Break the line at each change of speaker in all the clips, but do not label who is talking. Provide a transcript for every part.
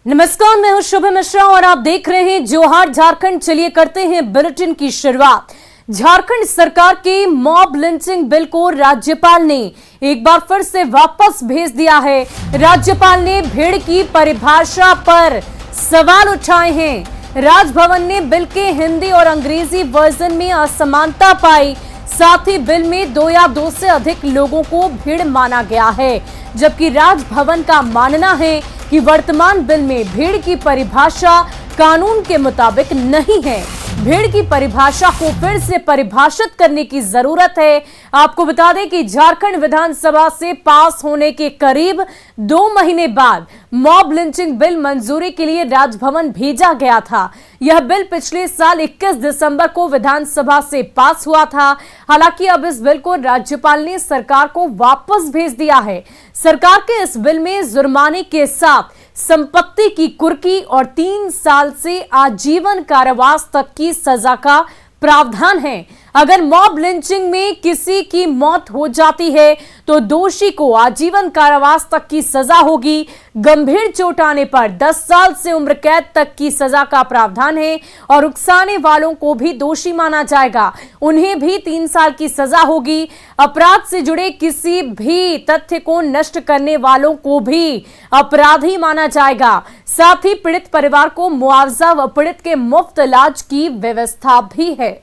नमस्कार, मैं हूं शुभ मिश्रा और आप देख रहे हैं जोहार झारखंड। चलिए करते हैं बुलेटिन की शुरुआत। झारखंड सरकार के मॉब लिंचिंग बिल को राज्यपाल ने एक बार फिर से वापस भेज दिया है। राज्यपाल ने भीड़ की परिभाषा पर सवाल उठाए हैं। राजभवन ने बिल के हिंदी और अंग्रेजी वर्जन में असमानता पाई। साथ ही बिल में 2 या 2 से अधिक लोगों को भीड़ माना गया है, जबकि राजभवन का मानना है कि वर्तमान बिल में भीड़ की परिभाषा कानून के मुताबिक नहीं है। भीड़ की परिभाषा को फिर से परिभाषित करने की जरूरत है। आपको बता दें कि झारखंड विधानसभा से पास होने के करीब 2 महीने बाद मॉब लिंचिंग बिल मंजूरी के लिए राजभवन भेजा गया था। यह बिल पिछले साल 21 दिसंबर को विधानसभा से पास हुआ था। हालांकि अब इस बिल को राज्यपाल ने सरकार को वापस भेज दिया है। सरकार के इस बिल में जुर्माने के साथ संपत्ति की कुर्की और 3 साल से आजीवन कारावास तक की सजा का प्रावधान है। अगर मॉब लिंचिंग में किसी की मौत हो जाती है तो दोषी को आजीवन कारावास तक की सजा होगी। गंभीर चोट आने पर 10 साल से उम्र कैद तक की सजा का प्रावधान है और उकसाने वालों को भी दोषी माना जाएगा, उन्हें भी 3 साल की सजा होगी। अपराध से जुड़े किसी भी तथ्य को नष्ट करने वालों को भी अपराधी माना जाएगा। साथ ही पीड़ित परिवार को मुआवजा व पीड़ित के मुफ्त इलाज की व्यवस्था भी है।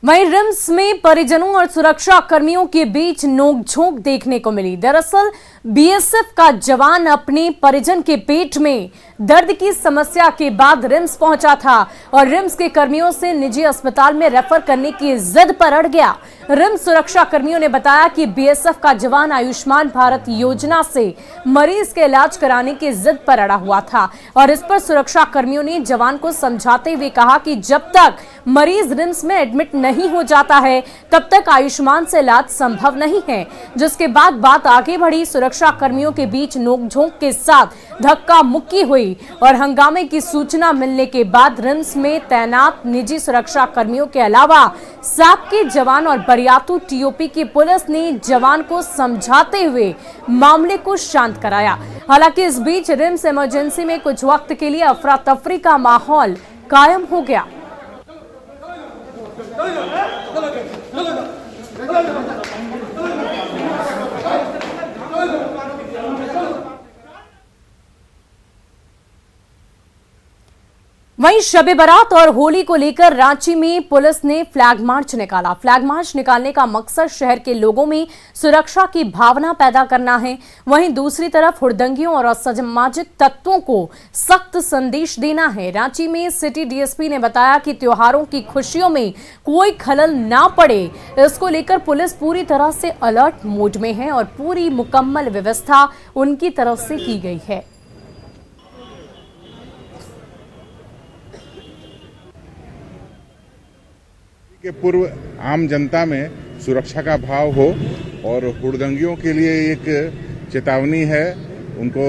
वहीं रिम्स में परिजनों और सुरक्षा कर्मियों के बीच नोकझोंक देखने को मिली। दरअसल बीएसएफ का जवान अपने परिजन के पेट में दर्द की समस्या के बाद रिम्स पहुंचा था और रिम्स के कर्मियों से निजी अस्पताल में रेफर करने की जिद पर अड़ गया। रिम्स सुरक्षा कर्मियों ने बताया कि बीएसएफ का जवान आयुष्मान भारत योजना से मरीज के इलाज कराने की जिद पर अड़ा हुआ था और इस पर सुरक्षा कर्मियों ने जवान को समझाते हुए कहा कि जब तक मरीज रिम्स में एडमिट नहीं हो जाता है तब तक आयुष्मान से इलाज संभव नहीं है। जिसके बाद बात आगे बढ़ी। सुरक्षा कर्मियों के बीच नोकझोंक के साथ धक्का मुक्की हुई और हंगामे की सूचना मिलने के बाद रिम्स में तैनात निजी सुरक्षा कर्मियों के अलावा साप के जवान और बरियातू टीओपी की पुलिस ने जवान को समझाते हुए मामले को शांत कराया। हालांकि इस बीच रिम्स इमरजेंसी में कुछ वक्त के लिए अफरा तफरी का माहौल कायम हो गया। वहीं शबे बारात और होली को लेकर रांची में पुलिस ने फ्लैग मार्च निकाला। फ्लैग मार्च निकालने का मकसद शहर के लोगों में सुरक्षा की भावना पैदा करना है। वहीं दूसरी तरफ हुड़दंगियों और असामाजिक तत्वों को सख्त संदेश देना है। रांची में सिटी डीएसपी ने बताया कि त्योहारों की खुशियों में कोई खलल ना पड़े, इसको लेकर पुलिस पूरी तरह से अलर्ट मोड में है और पूरी मुकम्मल व्यवस्था उनकी तरफ से की गई है।
के पूर्व आम जनता में सुरक्षा का भाव हो और हुड़दंगियों के लिए एक चेतावनी है। उनको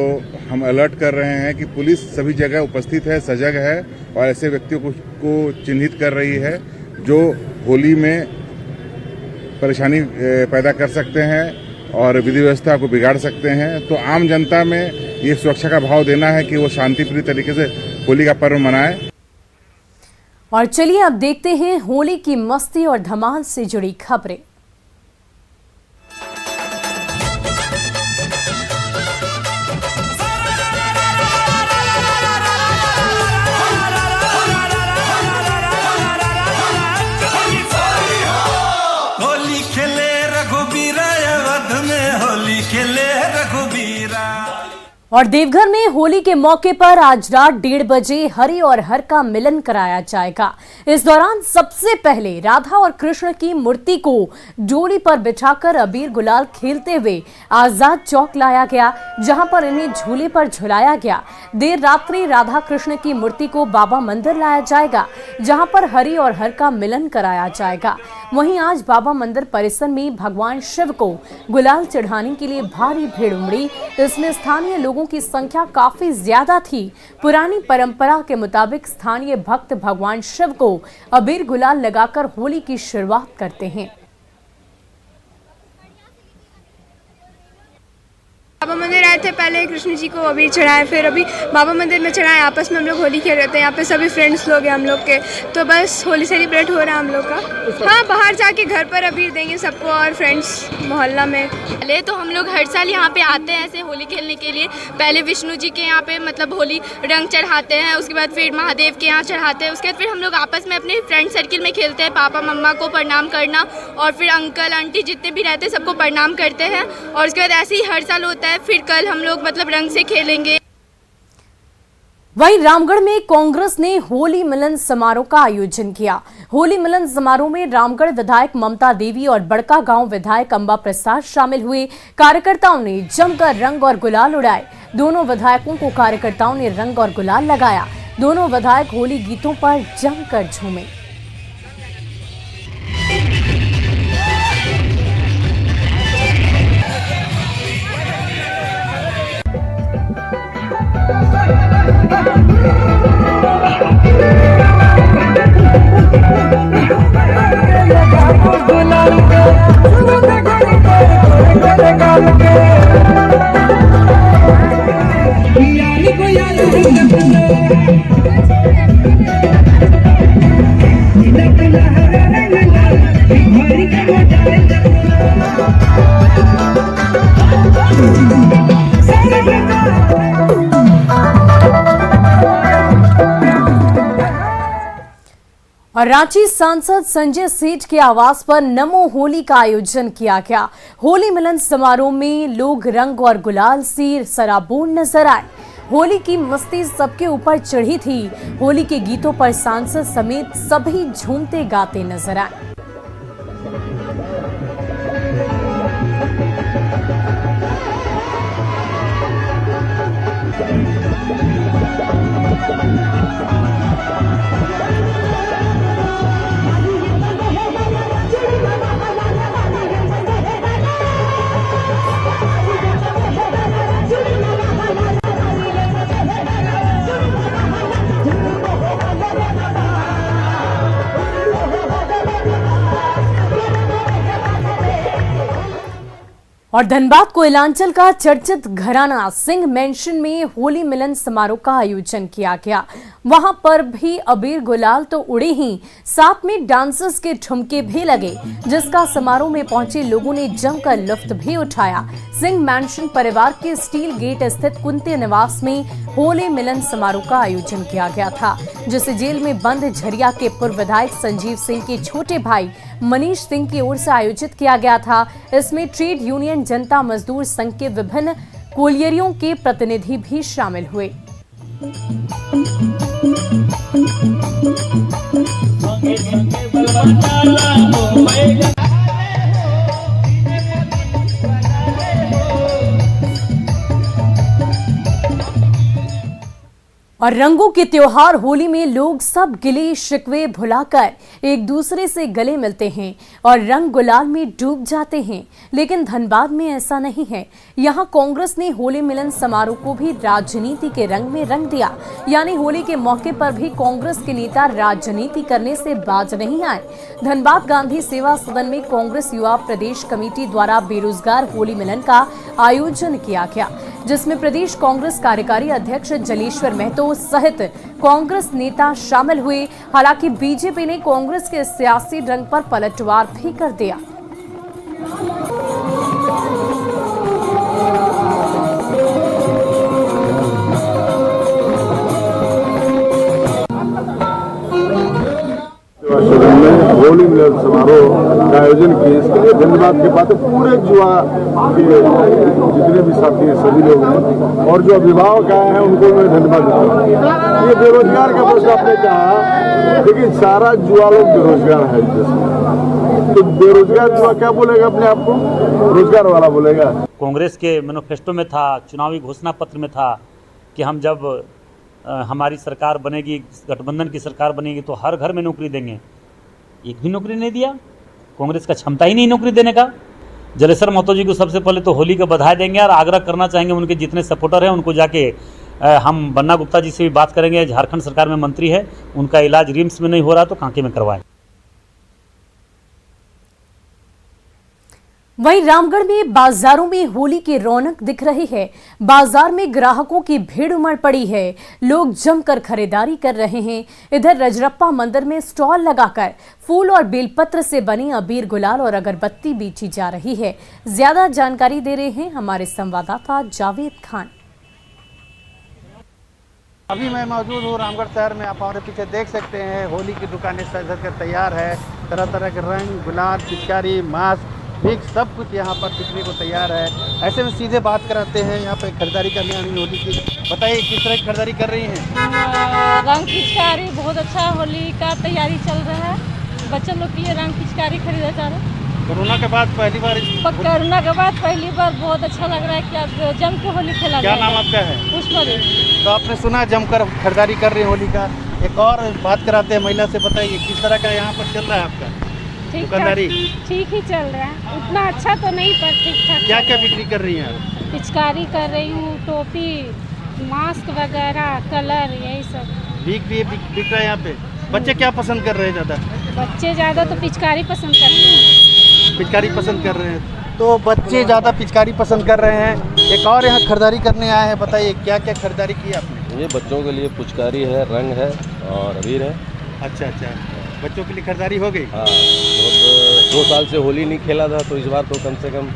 हम अलर्ट कर रहे हैं कि पुलिस सभी जगह उपस्थित है, सजग है और ऐसे व्यक्तियों को चिन्हित कर रही है जो होली में परेशानी पैदा कर सकते हैं और विधि व्यवस्था को बिगाड़ सकते हैं। तो आम जनता में ये सुरक्षा का भाव देना है कि वो शांतिप्रिय तरीके से होली का पर्व मनाए।
और चलिए अब देखते हैं होली की मस्ती और धमाल से जुड़ी खबरें।
होली खेले रघुबीरा अवध में, होली खेले रघुबीरा।
और देवघर में होली के मौके पर आज रात 1:30 बजे हरि और हर का मिलन कराया जाएगा। इस दौरान सबसे पहले राधा और कृष्ण की मूर्ति को डोली पर बिठाकर अबीर गुलाल खेलते हुए आजाद चौक लाया गया, जहां पर इन्हें झूले पर झुलाया गया। देर रात्रि राधा कृष्ण की मूर्ति को बाबा मंदिर लाया जाएगा, जहां पर हरि और हर का मिलन कराया जाएगा। वहीं आज बाबा मंदिर परिसर में भगवान शिव को गुलाल चढ़ाने के लिए भारी भीड़ उमड़ी। इसमें स्थानीय लोगों लोगों की संख्या काफी ज्यादा थी। पुरानी परंपरा के मुताबिक स्थानीय भक्त भगवान शिव को अबीर गुलाल लगाकर होली की शुरुआत करते हैं।
बाबा मंदिर आए थे, पहले कृष्ण जी को अबीर चढ़ाए, फिर अभी बाबा मंदिर में चढ़ाए। आपस में हम लोग होली खेल रहे थे। यहाँ पे सभी फ्रेंड्स लोग हैं हम लोग के, तो बस होली सेलिब्रेट हो रहा है हम लोग का। हाँ, बाहर जाके घर पर अबीर देंगे सबको और फ्रेंड्स मोहल्ला में।
पहले तो हम लोग हर साल यहाँ पे आते हैं ऐसे होली खेलने के लिए। पहले विष्णु जी के यहाँ पे मतलब होली रंग चढ़ाते हैं, उसके बाद फिर महादेव के यहाँ चढ़ाते हैं, उसके बाद फिर हम लोग आपस में अपने फ्रेंड सर्किल में खेलते हैं। पापा मम्मा को प्रणाम करना और फिर अंकल आंटी जितने भी रहते हैं सबको प्रणाम करते हैं, और उसके बाद ऐसे ही हर साल होता है। फिर कल हम लोग मतलब रंग से खेलेंगे।
वहीं रामगढ़ में कांग्रेस ने होली मिलन समारोह का आयोजन किया। होली मिलन समारोह में रामगढ़ विधायक ममता देवी और बड़का गांव विधायक अंबा प्रसाद शामिल हुए। कार्यकर्ताओं ने जमकर रंग और गुलाल उड़ाए। दोनों विधायकों को कार्यकर्ताओं ने रंग और गुलाल लगाया। दोनों विधायक होली गीतों पर जमकर झूमे। और रांची सांसद संजय सेठ के आवास पर नमो होली का आयोजन किया गया। होली मिलन समारोह में लोग रंग और गुलाल से सराबोर नजर आए। होली की मस्ती सबके ऊपर चढ़ी थी। होली के गीतों पर सांसद समेत सभी झूमते गाते नजर आए। और धनबाद कोयलांचल का चर्चित घराना सिंह मेंशन में होली मिलन समारोह का आयोजन किया गया। वहां पर भी अबीर गुलाल तो उड़े ही, साथ में डांसर्स के ठुमके भी लगे, जिसका समारोह में पहुंचे लोगों ने जमकर लुत्फ भी उठाया। सिंह मेंशन परिवार के स्टील गेट स्थित कुंते निवास में होली मिलन समारोह का आयोजन किया गया था, जिसे जेल में बंद झरिया के पूर्व विधायक संजीव सिंह के छोटे भाई मनीष सिंह की ओर से आयोजित किया गया था। इसमें ट्रेड यूनियन जनता मजदूर संघ के विभिन्न कोलियरियों के प्रतिनिधि भी शामिल हुए। और रंगों के त्योहार होली में लोग सब गिले शिकवे भुलाकर एक दूसरे से गले मिलते हैं और रंग गुलाल में डूब जाते हैं। लेकिन धनबाद में ऐसा नहीं है। यहाँ कांग्रेस ने होली मिलन समारोह को भी राजनीति के रंग में रंग दिया। यानी होली के मौके पर भी कांग्रेस के नेता राजनीति करने से बाज नहीं आए। धनबाद गांधी सेवा सदन में कांग्रेस युवा प्रदेश कमेटी द्वारा बेरोजगार होली मिलन का आयोजन किया गया, जिसमें प्रदेश कांग्रेस कार्यकारी अध्यक्ष जलेश्वर महतो सहित कांग्रेस नेता शामिल हुए। हालांकि बीजेपी ने कांग्रेस के सियासी रंग पर पलटवार भी कर दिया।
होली मिलन समारोह का आयोजन किए, इसके लिए धन्यवाद के बात है पूरे युवा के जितने भी साथी हैं सभी लोग हैं, और जो अभिभावक आए हैं उनको मैं धन्यवाद देता हूँ। ये बेरोजगार का प्रश्न आपने कहा, लेकिन सारा युवा लोग बेरोजगार है, तो बेरोजगार युवा क्या बोलेगा अपने आप को, रोजगार वाला बोलेगा।
कांग्रेस के मैनिफेस्टो में था, चुनावी घोषणा पत्र में था कि हम जब हमारी सरकार बनेगी, गठबंधन की सरकार बनेगी तो हर घर में नौकरी देंगे। एक भी नौकरी नहीं दिया, कांग्रेस का क्षमता ही नहीं नौकरी देने का। जलेसर महतो जी को सबसे पहले तो होली का बधाई देंगे और आग्रह करना चाहेंगे उनके जितने सपोर्टर हैं उनको जाके हम बन्ना गुप्ता जी से भी बात करेंगे, झारखंड सरकार में मंत्री है, उनका इलाज रिम्स में नहीं हो रहा तो कांके में करवाएं।
वहीं रामगढ़ में बाजारों में होली की रौनक दिख रही है। बाजार में ग्राहकों की भीड़ उमड़ पड़ी है, लोग जमकर खरीदारी कर रहे हैं। इधर रजरप्पा मंदिर में स्टॉल लगाकर फूल और बेलपत्र से बनी अबीर, गुलाल और अगरबत्ती बेची जा रही है। ज्यादा जानकारी दे रहे हैं हमारे संवाददाता जावेद खान।
अभी मैं मौजूद हूँ रामगढ़ शहर में। आप हमारे पीछे देख सकते हैं होली की दुकानें सज कर तैयार है। तरह तरह के रंग, गुलाल, पिचकारी, मास्क, ठीक सब कुछ यहाँ पर बिकने को तैयार है। ऐसे में सीधे बात कराते हैं यहाँ पे खरीदारी करने आनी होली की। बताइए किस तरह की खरीदारी कर रही हैं?
रंग पिचकारी बहुत अच्छा, होली का तैयारी चल रहा है। बच्चों लोग के लिए रंग पिचकारी खरीदा जा रहा है।
कोरोना के बाद पहली बार बहुत अच्छा लग रहा है कि अब जम के होली खेला। क्या नाम आपका है?
पुष्पा देवी।
तो आपने सुना जमकर खरीदारी कर रही है होली का। एक और बात कराते हैं महिला से। बताइए किस तरह का यहाँ पर चल रहा है आपका दुकानदारी?
ठीक ही चल रहा है, उतना अच्छा तो नहीं पर ठीक ठाक।
क्या क्या बिक्री कर रही हैं?
पिचकारी कर रही हूँ, टोपी, मास्क वगैरह, कलर, यही सब
बिक रहा है यहाँ पे। बच्चे क्या पसंद कर रहे हैं ज़्यादा?
बच्चे ज़्यादा तो पिचकारी पसंद करते हैं।
पिचकारी पसंद कर रहे हैं, तो बच्चे ज़्यादा पिचकारी पसंद कर रहे हैं। एक और यहाँ खरीदारी करने आए हैं। बताइए क्या क्या खरीदारी की आपने?
ये बच्चों के लिए पिचकारी है, रंग है और अबीर है।
अच्छा, बच्चों के लिए खरीदारी हो गई?
हाँ, 2 साल से होली नहीं खेला था तो इस बार तो कम से कम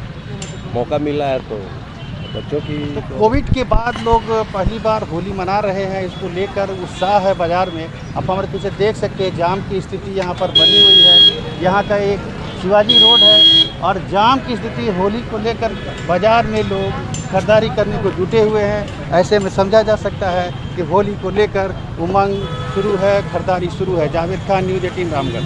मौका मिला है तो बच्चों की।
तो कोविड के बाद लोग पहली बार होली मना रहे हैं, इसको लेकर उत्साह है बाज़ार में। आप हमारे पीछे देख सकते हैं जाम की स्थिति यहाँ पर बनी हुई है। यहाँ का एक शिवाजी रोड है और जाम की स्थिति होली को लेकर बाज़ार में लोग खरीदारी करने को जुटे हुए हैं। ऐसे में समझा जा सकता है कि होली को लेकर उमंग शुरू है, खरीदारी शुरू है। जावेद खान, न्यूज़ 18 रामगढ़।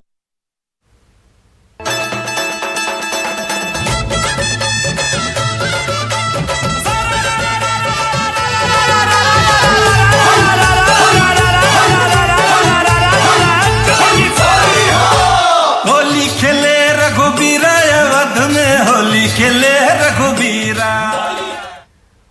होली खेले रघुबीरा, अवध में होली खेले रघुबीरा।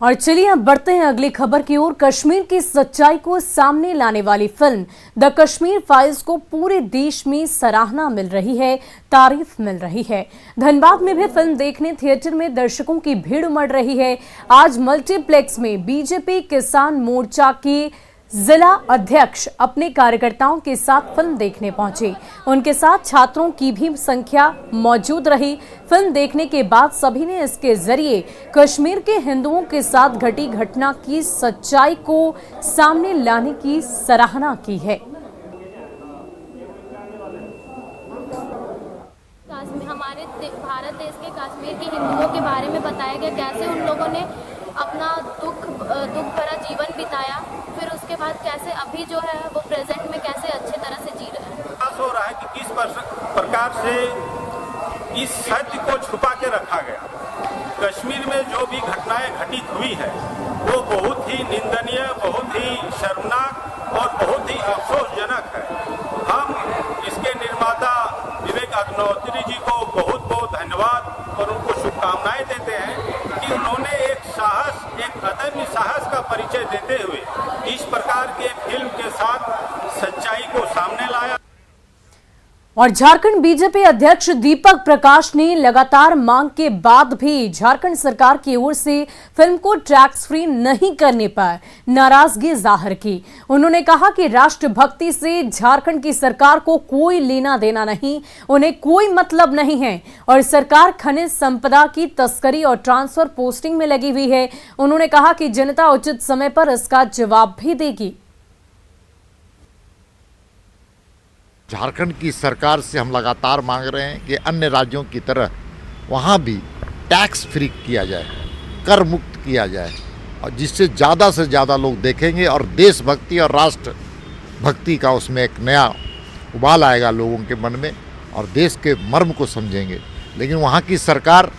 और चलिए अब बढ़ते हैं अगली खबर की ओर। कश्मीर की सच्चाई को सामने लाने वाली फिल्म द कश्मीर फाइल्स को पूरे देश में सराहना मिल रही है, तारीफ मिल रही है। धनबाद में भी फिल्म देखने थिएटर में दर्शकों की भीड़ उमड़ रही है। आज मल्टीप्लेक्स में बीजेपी किसान मोर्चा के जिला अध्यक्ष अपने कार्यकर्ताओं के साथ फिल्म देखने पहुंचे। उनके साथ छात्रों की भी संख्या मौजूद रही। फिल्म देखने के बाद सभी ने इसके जरिए कश्मीर के हिंदुओं के साथ घटी घटना की सच्चाई को सामने लाने की सराहना की है।
हमारे भारत देश के कश्मीर के हिंदुओं के बारे में बताया गया, कैसे उन लोगों ने अपना दुख भरा जीवन बिताया, फिर उसके बाद कैसे अभी जो है वो प्रेजेंट में कैसे अच्छे तरह से जी रहे हैं।
हो रहा है कि किस प्रकार से इस सत्य को छुपा के रखा गया। कश्मीर में जो भी घटनाएं घटित हुई है वो बहुत ही निंदनीय, बहुत ही शर्मनाक और बहुत ही अफसोसजनक है। हम इसके निर्माता विवेक अग्निहोत्री जी को बहुत बहुत धन्यवाद और उनको शुभकामनाएं देते हैं कि उन्होंने एक साहस, एक अदम्य साहस का परिचय देते हुए इस प्रकार के फिल्म के साथ सच्चाई को सामने लाया।
और झारखंड बीजेपी अध्यक्ष दीपक प्रकाश ने लगातार मांग के बाद भी झारखंड सरकार की ओर से फिल्म को टैक्स फ्री नहीं करने पर नाराजगी जाहिर की। उन्होंने कहा कि राष्ट्रभक्ति से झारखंड की सरकार को कोई लेना देना नहीं, उन्हें कोई मतलब नहीं है और सरकार खनिज संपदा की तस्करी और ट्रांसफर पोस्टिंग में लगी हुई है। उन्होंने कहा कि जनता उचित समय पर इसका जवाब भी देगी।
झारखंड की सरकार से हम लगातार मांग रहे हैं कि अन्य राज्यों की तरह वहाँ भी टैक्स फ्री किया जाए, कर मुक्त किया जाए और जिससे ज़्यादा से ज़्यादा लोग देखेंगे और देशभक्ति और राष्ट्र भक्ति का उसमें एक नया उबाल आएगा लोगों के मन में और देश के मर्म को समझेंगे। लेकिन वहाँ की सरकार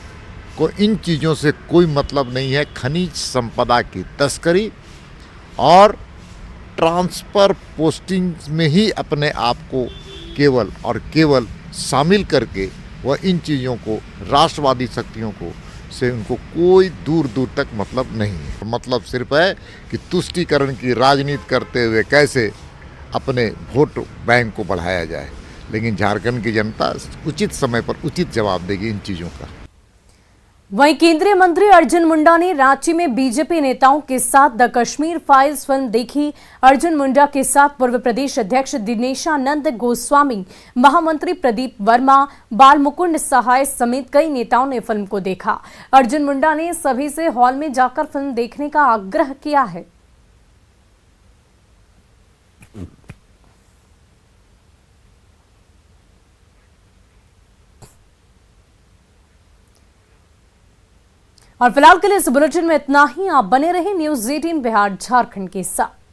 को इन चीज़ों से कोई मतलब नहीं है। खनिज संपदा की तस्करी और ट्रांसफ़र पोस्टिंग में ही अपने आप को केवल और केवल शामिल करके वह इन चीज़ों को, राष्ट्रवादी शक्तियों को से उनको कोई दूर दूर तक मतलब नहीं है। मतलब सिर्फ है कि तुष्टीकरण की राजनीति करते हुए कैसे अपने वोट बैंक को बढ़ाया जाए, लेकिन झारखंड की जनता उचित समय पर उचित जवाब देगी इन चीज़ों का।
वहीं केंद्रीय मंत्री अर्जुन मुंडा ने रांची में बीजेपी नेताओं के साथ द कश्मीर फाइल्स फिल्म देखी। अर्जुन मुंडा के साथ पूर्व प्रदेश अध्यक्ष दिनेशानंद गोस्वामी, महामंत्री प्रदीप वर्मा, बाल मुकुंद सहाय समेत कई नेताओं ने फिल्म को देखा। अर्जुन मुंडा ने सभी से हॉल में जाकर फिल्म देखने का आग्रह किया है। और फिलहाल के लिए इस बुलेटिन में इतना ही। आप बने रहें न्यूज़ 18 बिहार झारखंड के साथ।